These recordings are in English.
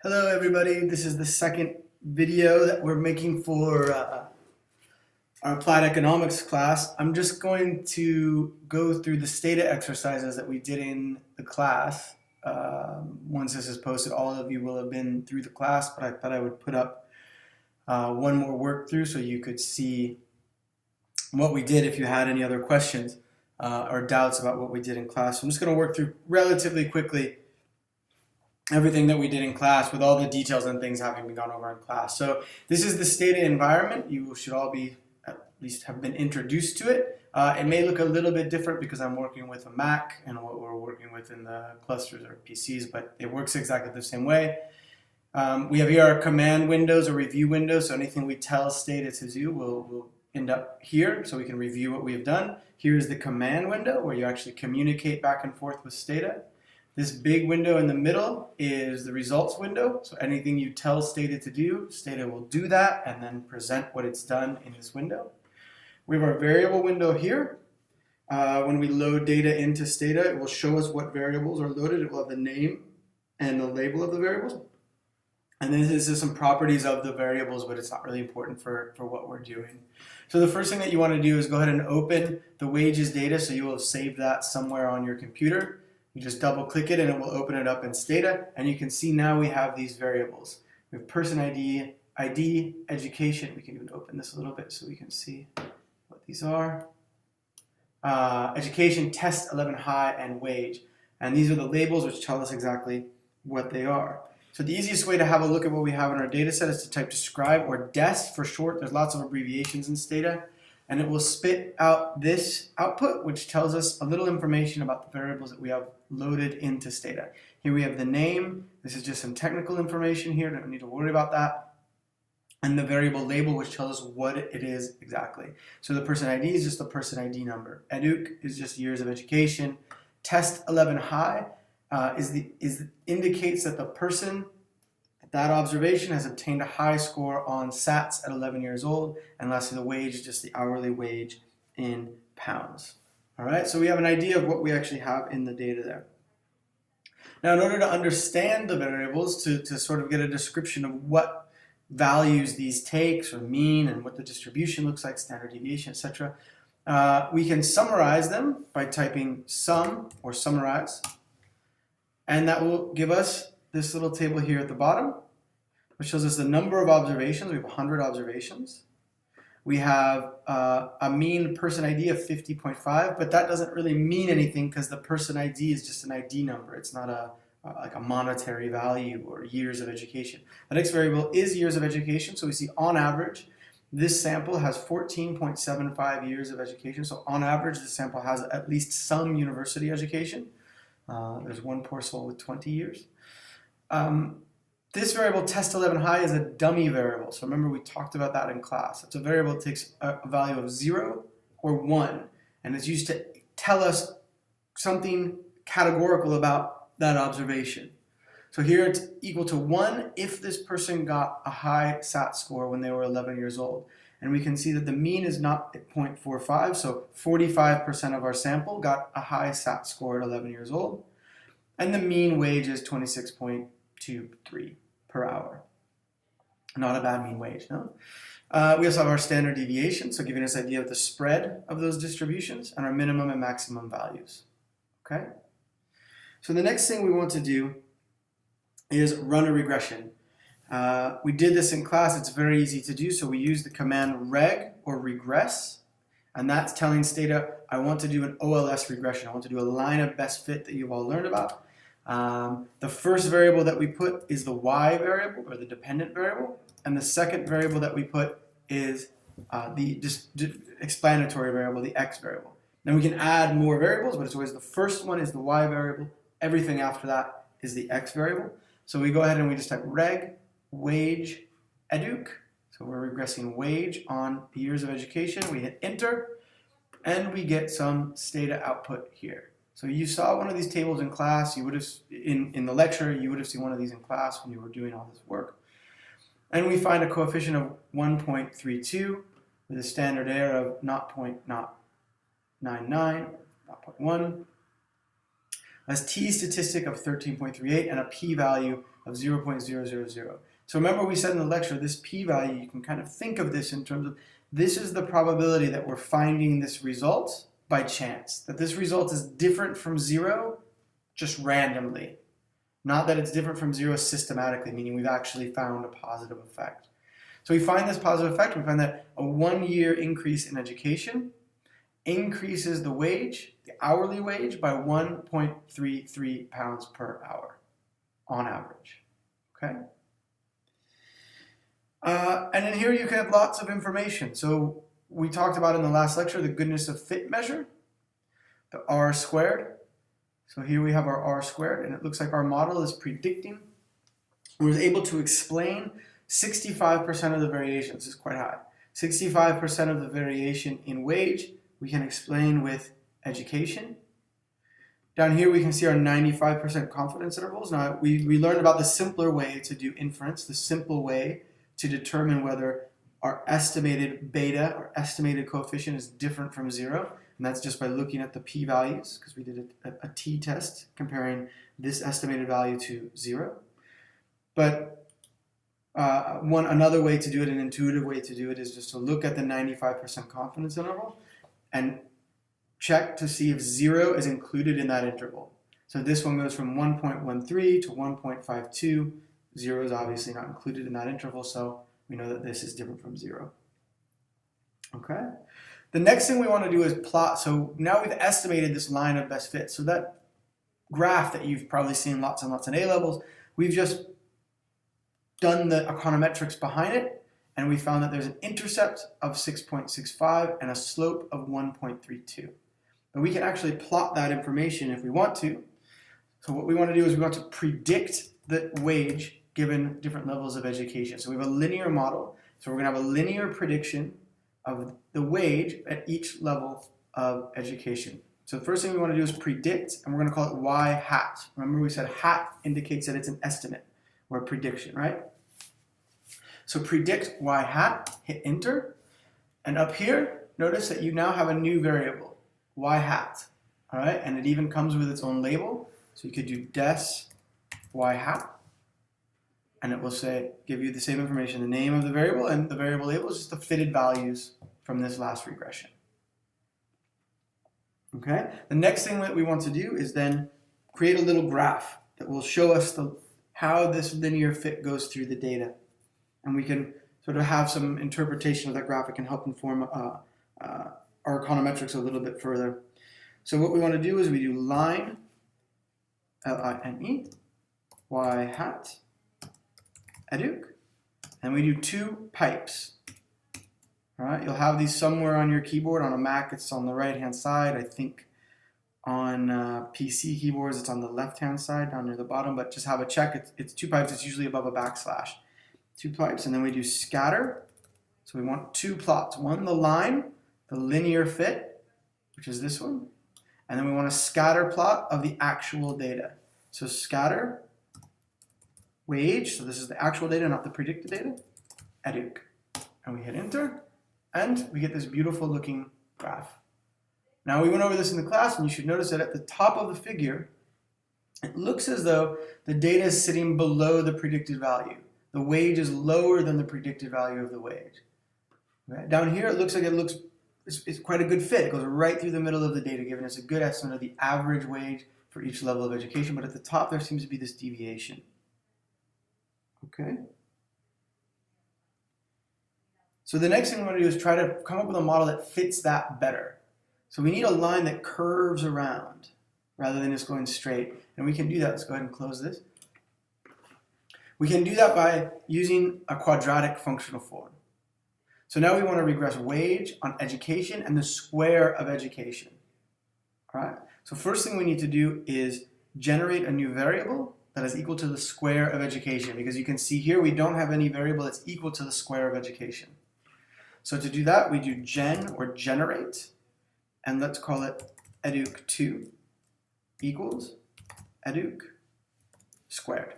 Hello everybody, this is the second video that we're making for our applied economics class. I'm just going to go through the Stata exercises that we did in the class. Once this is posted, all of you will have been through the class, but I thought I would put up one more work through so you could see what we did if you had any other questions or doubts about what we did in class. So I'm just going to work through relatively quickly everything that we did in class with all the details and things having been gone over in class. So this is the Stata environment. You should all be at least have been introduced to it. It may look a little bit different because I'm working with a Mac and what we're working with in the clusters or PCs, but it works exactly the same way. We have here our command windows or review windows, so anything we tell Stata to do will end up here, so we can review what we have done. Here's the command window where you actually communicate back and forth with Stata. This big window in the middle is the results window. So anything you tell Stata to do, Stata will do that and then present what it's done in this window. We have our variable window here. When we load data into Stata, it will show us what variables are loaded. It will have the name and the label of the variables. And then this is some properties of the variables, but it's not really important for what we're doing. So the first thing that you want to do is go ahead and open the wages data. So you will have saved that somewhere on your computer. You just double click it and it will open it up in Stata, and you can see now we have these variables. We have person ID, education. We can even open this a little bit so we can see what these are. Education, test 11 high, and wage. And these are the labels which tell us exactly what they are. So the easiest way to have a look at what we have in our data set is to type describe or DES for short. There's lots of abbreviations in Stata. And it will spit out this output, which tells us a little information about the variables that we have loaded into Stata. Here we have the name. This is just some technical information here. Don't need to worry about that. And the variable label, which tells us what it is exactly. So the person ID is just the person ID number. Educ is just years of education. Test 11 high indicates that the person that observation has obtained a high score on SATs at 11 years old, and lastly the wage is just the hourly wage in pounds. All right, so we have an idea of what we actually have in the data there. Now, in order to understand the variables, to sort of get a description of what values these takes or mean and what the distribution looks like, standard deviation, etc., we can summarize them by typing sum or summarize, and that will give us this little table here at the bottom, which shows us the number of observations. We have 100 observations. We have a mean person ID of 50.5, but that doesn't really mean anything because the person ID is just an ID number. It's not like a monetary value or years of education. The next variable is years of education. So we see on average, this sample has 14.75 years of education. So on average, this sample has at least some university education. There's one poor soul with 20 years. This variable test 11 high is a dummy variable. So remember we talked about that in class. It's a variable that takes a value of 0 or 1 and is used to tell us something categorical about that observation. So here it's equal to 1 if this person got a high SAT score when they were 11 years old. And we can see that the mean is not at 0.45, so 45% of our sample got a high SAT score at 11 years old. And the mean wage is 26.23 per hour. Not a bad mean wage, no? We also have our standard deviation, so giving us an idea of the spread of those distributions, and our minimum and maximum values. Okay? So the next thing we want to do is run a regression. We did this in class. It's very easy to do, so we use the command reg or regress, and that's telling Stata, I want to do an OLS regression. I want to do a line of best fit that you've all learned about. The first variable that we put is the y variable, or the dependent variable, and the second variable that we put is the explanatory variable, the x variable. Then we can add more variables, but it's always the first one is the y variable. Everything after that is the x variable. So we go ahead and we just type reg wage educ. So we're regressing wage on the years of education. We hit enter, and we get some Stata output here. So you saw one of these tables in class. You would have in the lecture. You would have seen one of these in class when you were doing all this work. And we find a coefficient of 1.32 with a standard error of 0.99, 0.1. A t statistic of 13.38 and a p-value of of 0.000. So remember we said in the lecture, this p-value, you can kind of think of this in terms of, this is the probability that we're finding this result by chance, that this result is different from 0 just randomly, not that it's different from 0 systematically, meaning we've actually found a positive effect. So we find this positive effect, we find that a 1-year increase in education increases the wage, the hourly wage, by 1.33 pounds per hour on average. Okay? And then here you can have lots of information. So we talked about in the last lecture the goodness of fit measure, the R squared. So here we have our R squared, and it looks like our model is predicting. We're able to explain 65% of the variation. This is quite high. 65% of the variation in wage we can explain with education. Down here we can see our 95% confidence intervals. Now we learned about the simpler way to do inference, the simple way to determine whether our estimated beta, or estimated coefficient, is different from 0. And that's just by looking at the p-values, because we did a t-test comparing this estimated value to 0. But another way to do it, an intuitive way to do it, is just to look at the 95% confidence interval and check to see if 0 is included in that interval. So this one goes from 1.13 to 1.52. 0 is obviously not included in that interval, so we know that this is different from 0. Okay? The next thing we want to do is plot. So now we've estimated this line of best fit. So that graph that you've probably seen lots and lots in A-levels, we've just done the econometrics behind it, and we found that there's an intercept of 6.65 and a slope of 1.32. But we can actually plot that information if we want to. So what we want to do is we want to predict the wage given different levels of education. So we have a linear model. So we're going to have a linear prediction of the wage at each level of education. So the first thing we want to do is predict, and we're going to call it y hat. Remember we said hat indicates that it's an estimate or a prediction, right? So predict y hat, hit enter, and up here, notice that you now have a new variable, y hat, all right? And it even comes with its own label. So you could do des y hat, and it will say, give you the same information, the name of the variable, and the variable label is just the fitted values from this last regression. Okay? The next thing that we want to do is then create a little graph that will show us how this linear fit goes through the data. And we can sort of have some interpretation of that graphic and help inform our econometrics a little bit further. So what we want to do is we do line, L-I-N-E, y hat, educ, and we do 2 pipes. All right, you'll have these somewhere on your keyboard. On a Mac, it's on the right-hand side. I think on PC keyboards, it's on the left-hand side down near the bottom, but just have a check. It's 2 pipes. It's usually above a backslash. 2 pipes, and then we do scatter. So we want 2 plots. One, the line, the linear fit, which is this one, and then we want a scatter plot of the actual data. So scatter, wage, so this is the actual data, not the predicted data, educ. And we hit enter, and we get this beautiful looking graph. Now we went over this in the class, and you should notice that at the top of the figure, it looks as though the data is sitting below the predicted value. The wage is lower than the predicted value of the wage. Okay? Down here, it looks like it's quite a good fit. It goes right through the middle of the data, giving us a good estimate of the average wage for each level of education. But at the top, there seems to be this deviation. Okay? So the next thing we want to do is try to come up with a model that fits that better. So we need a line that curves around rather than just going straight. And we can do that. Let's go ahead and close this. We can do that by using a quadratic functional form. So now we want to regress wage on education and the square of education. All right? So first thing we need to do is generate a new variable that is equal to the square of education, because you can see here we don't have any variable that's equal to the square of education. So to do that, we do gen or generate, and let's call it educ2 equals educ squared.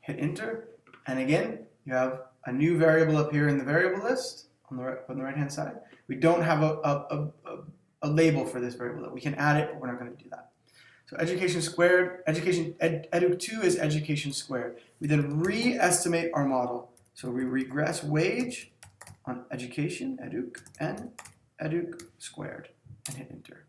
Hit enter, and again, you have a new variable up here in the variable list on the right-hand side. We don't have a label for this variable. We can add it, but we're not going to do that. So education squared, edu2 is education squared. We then re-estimate our model. So we regress wage on education, educ, and educ squared, and hit enter.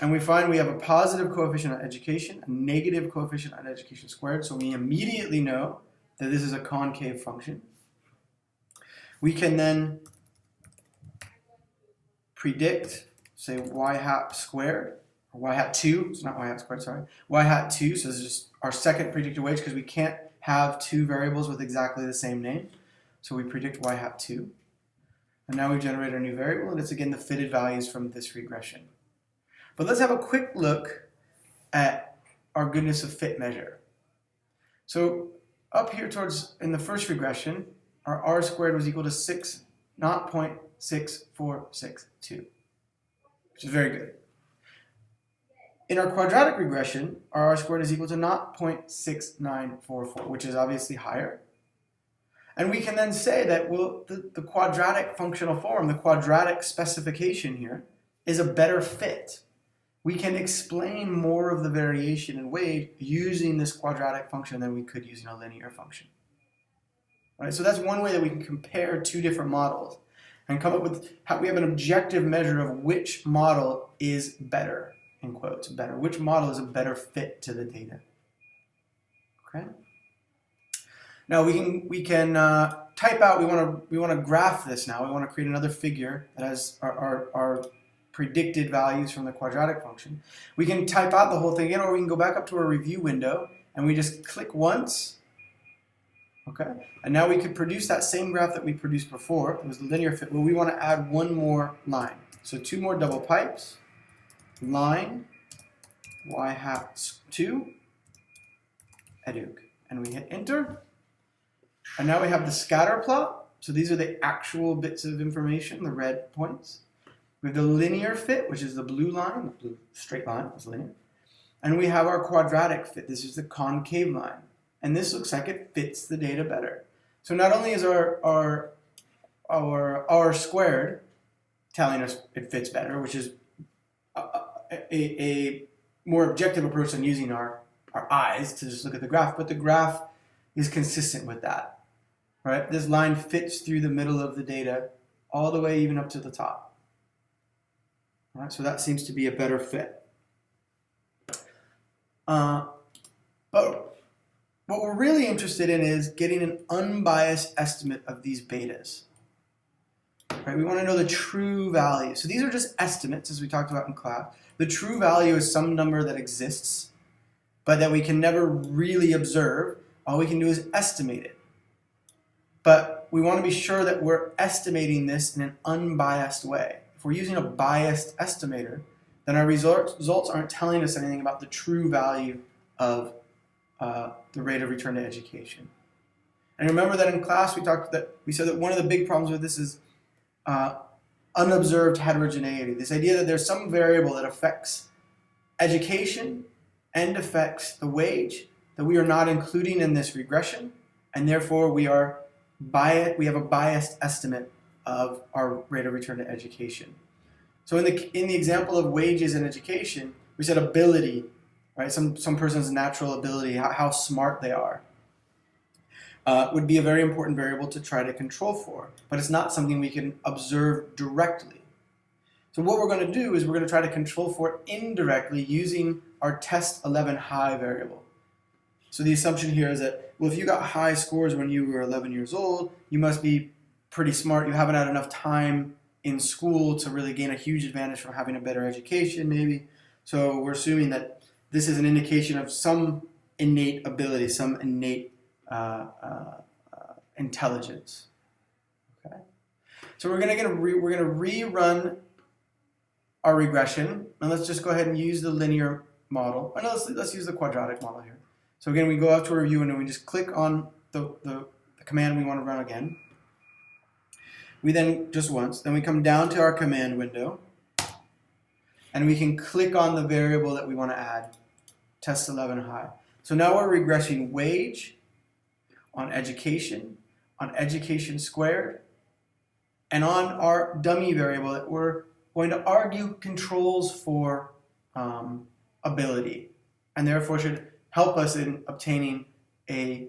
And we find we have a positive coefficient on education, a negative coefficient on education squared, so we immediately know that this is a concave function. We can then predict, say, y hat squared, or y hat 2, it's not y hat squared, sorry, y hat 2, so this is just our second predicted wage because we can't have two variables with exactly the same name. So we predict y hat 2. And now we generate our new variable, and it's again the fitted values from this regression. But let's have a quick look at our goodness of fit measure. So up here towards, in the first regression, our r squared was equal to 0.6462, which is very good. In our quadratic regression, our r squared is equal to 0.6944, which is obviously higher. And we can then say that, well, the quadratic functional form, the quadratic specification here, is a better fit. We can explain more of the variation in wage using this quadratic function than we could using a linear function. Right? So that's one way that we can compare two different models and come up with how we have an objective measure of which model is better, in quotes, better. Which model is a better fit to the data. Okay? Now we can type out. We want to graph this now. We want to create another figure that has our predicted values from the quadratic function. We can type out the whole thing again, or we can go back up to our review window and we just click once. Okay, and now we could produce that same graph that we produced before. It was the linear fit. Well, we want to add one more line. So two more double pipes. Line y hat 2 educ, and we hit enter. And now we have the scatter plot. So these are the actual bits of information, the red points. We have the linear fit, which is the blue line, the blue straight line is linear. And we have our quadratic fit. This is the concave line. And this looks like it fits the data better. So not only is our r squared telling us it fits better, which is a more objective approach than using our eyes to just look at the graph, but the graph is consistent with that. Right? This line fits through the middle of the data all the way even up to the top. All right, so that seems to be a better fit. But what we're really interested in is getting an unbiased estimate of these betas. Right? We want to know the true value. So these are just estimates, as we talked about in class. The true value is some number that exists, but that we can never really observe. All we can do is estimate it. But we want to be sure that we're estimating this in an unbiased way. If we're using a biased estimator, then our results aren't telling us anything about the true value of the rate of return to education. And remember that in class we said that one of the big problems with this is unobserved heterogeneity. This idea that there's some variable that affects education and affects the wage that we are not including in this regression, and therefore we have a biased estimate of our rate of return to education. So in the example of wages and education, we said ability, right? Some person's natural ability, how smart they are, would be a very important variable to try to control for, but it's not something we can observe directly. So what we're going to do is we're going to try to control for it indirectly using our test 11 high variable. So the assumption here is that, well, if you got high scores when you were 11 years old, you must be pretty smart. You haven't had enough time in school to really gain a huge advantage from having a better education, maybe. So we're assuming that this is an indication of some innate ability, some innate intelligence. Okay. So we're gonna rerun our regression, and let's just go ahead and use the linear model. Oh, no, let's use the quadratic model here. So again, we go out to a review and we just click on the command we want to run again. We then, just once, then we come down to our command window and we can click on the variable that we want to add, test 11 high. So now we're regressing wage on education squared, and on our dummy variable that we're going to argue controls for ability, and therefore should help us in obtaining a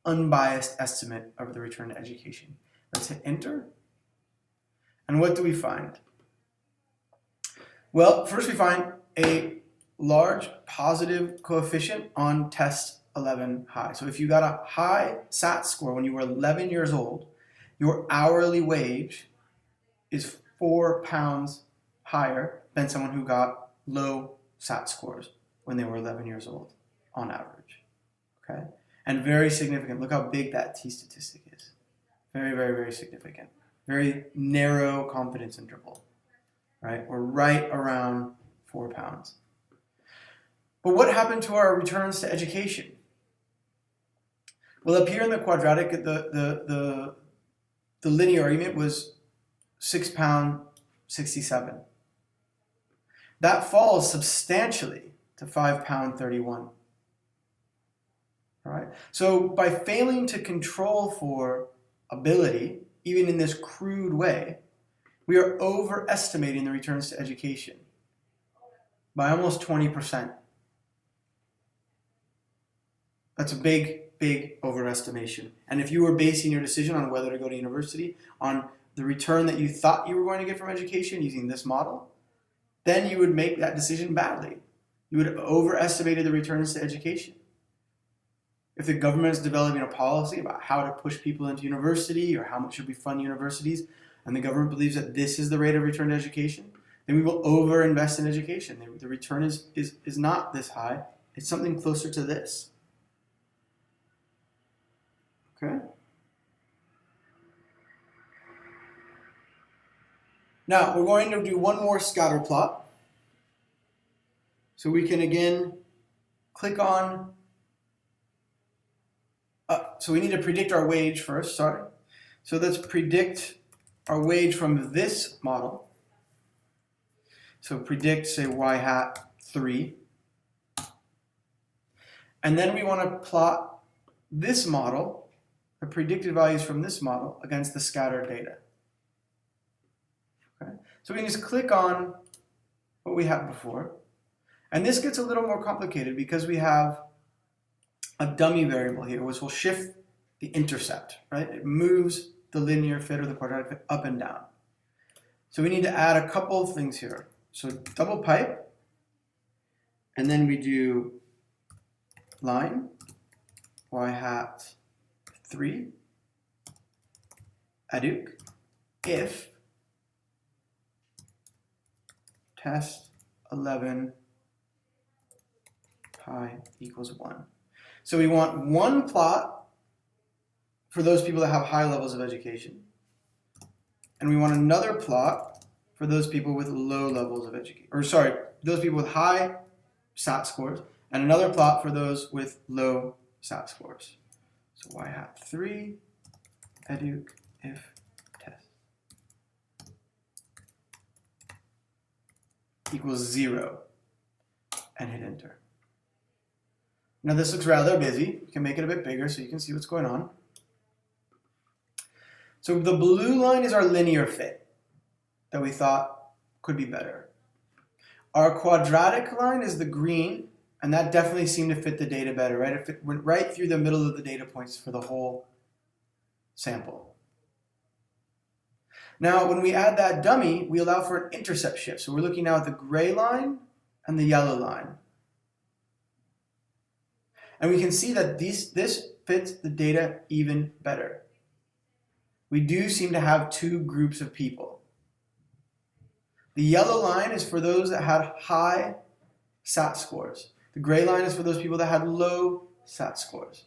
unbiased estimate of the return to education. Let's hit enter. And what do we find? Well, first we find a large positive coefficient on test 11 high. So if you got a high SAT score when you were 11 years old, your hourly wage is £4 higher than someone who got low SAT scores when they were 11 years old on average. Okay? And very significant. Look how big that T statistic is. Very, very, very significant. Very narrow confidence interval. Right? We're right around £4. But what happened to our returns to education? Well, up here in the quadratic, the linear argument was £6.67. That falls substantially to £5.31. All right? So by failing to control for ability, even in this crude way, we are overestimating the returns to education by almost 20%. That's a big, big overestimation. And if you were basing your decision on whether to go to university on the return that you thought you were going to get from education using this model, then you would make that decision badly. You would have overestimated the returns to education. If the government is developing a policy about how to push people into university or how much should we fund universities, and the government believes that this is the rate of return to education, then we will overinvest in education. The return is not this high. It's something closer to this. Okay? Now, we're going to do one more scatter plot. So we can again click on, so we need to predict our wage first, sorry. So let's predict our wage from this model. So predict, say, y hat 3. And then we want to plot this model, the predicted values from this model, against the scattered data. Okay? So we can just click on what we had before. And this gets a little more complicated because we have a dummy variable here, which will shift the intercept, right? It moves the linear fit or the quadratic fit up and down. So we need to add a couple of things here. So double pipe, and then we do line, y hat 3, adduc, if test 11 pi equals 1. So we want one plot for those people that have high levels of education, and we want another plot for those people with low levels of education, or sorry, those people with high SAT scores, and another plot for those with low SAT scores. So y hat 3, adduc, if test equals 0, and hit enter. Now this looks rather busy. You can make it a bit bigger so you can see what's going on. So the blue line is our linear fit that we thought could be better. Our quadratic line is the green, and that definitely seemed to fit the data better, right? It went right through the middle of the data points for the whole sample. Now, when we add that dummy, we allow for an intercept shift. So we're looking now at the gray line and the yellow line. And we can see that this fits the data even better. We do seem to have two groups of people. The yellow line is for those that had high SAT scores. The gray line is for those people that had low SAT scores.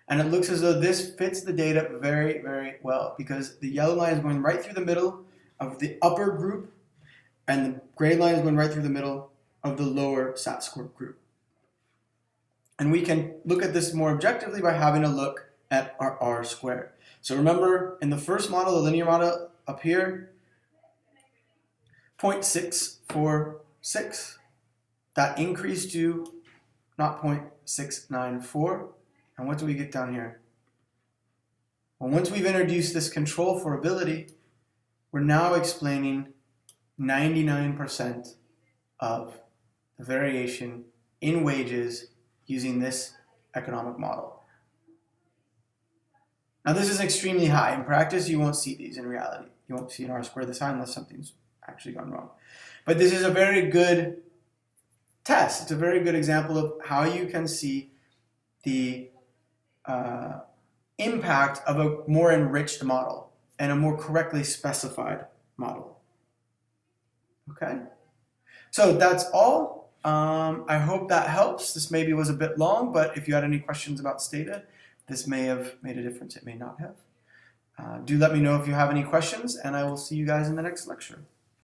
And it looks as though this fits the data very, very well because the yellow line is going right through the middle of the upper group and the gray line is going right through the middle of the lower SAT score group. And we can look at this more objectively by having a look at our R squared. So remember, in the first model, the linear model up here, 0.646. That increased to not 0.694. And what do we get down here? Well, once we've introduced this control for ability, we're now explaining 99% of the variation in wages using this economic model. Now this is extremely high. In practice, you won't see these in reality. You won't see an R-squared this high unless something's actually gone wrong. But this is a very good test. It's a very good example of how you can see the impact of a more enriched model and a more correctly specified model. Okay? So that's all. I hope that helps. This maybe was a bit long, but if you had any questions about Stata, this may have made a difference. It may not have. Do let me know if you have any questions, and I will see you guys in the next lecture.